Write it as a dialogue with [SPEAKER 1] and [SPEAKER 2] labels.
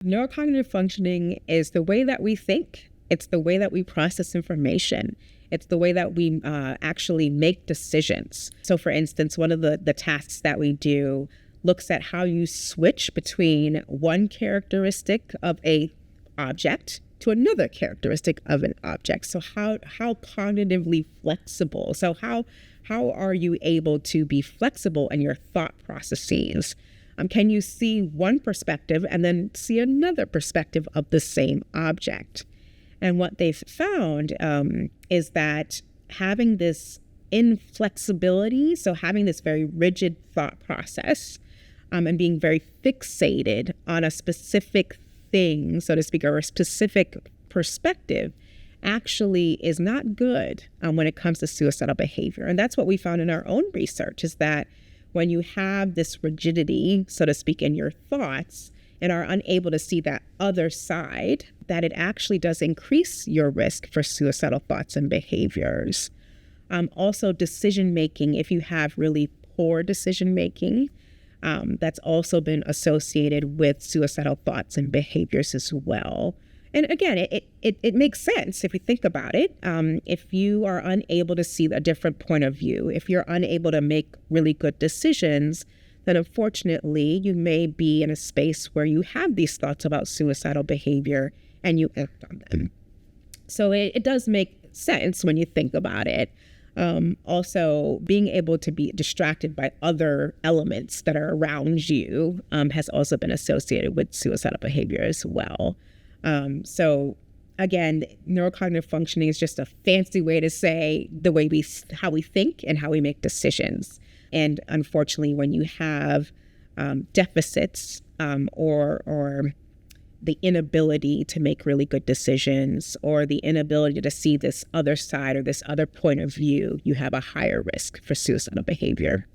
[SPEAKER 1] Neurocognitive functioning is the way that we think. It's the way that we process information. It's the way that we actually make decisions. So for instance, one of the tasks that we do looks at how you switch between one characteristic of a object to another characteristic of an object. So how cognitively flexible. So how are you able to be flexible in your thought processes? Can you see one perspective and then see another perspective of the same object? And what they've found is that having this inflexibility, so having this very rigid thought process and being very fixated on a specific thing, so to speak, or a specific perspective, actually is not good when it comes to suicidal behavior. And that's what we found in our own research, is that when you have this rigidity, so to speak, in your thoughts and are unable to see that other side, that it actually does increase your risk for suicidal thoughts and behaviors. Also, decision-making, if you have really poor decision-making, that's also been associated with suicidal thoughts and behaviors as well. And again, it makes sense if you think about it. If you are unable to see a different point of view, if you're unable to make really good decisions, then unfortunately you may be in a space where you have these thoughts about suicidal behavior and you act on them. So it does make sense when you think about it. Also, being able to be distracted by other elements that are around you has also been associated with suicidal behavior as well. So again, neurocognitive functioning is just a fancy way to say the way how we think and how we make decisions. And unfortunately, when you have deficits or the inability to make really good decisions or the inability to see this other side or this other point of view, you have a higher risk for suicidal behavior.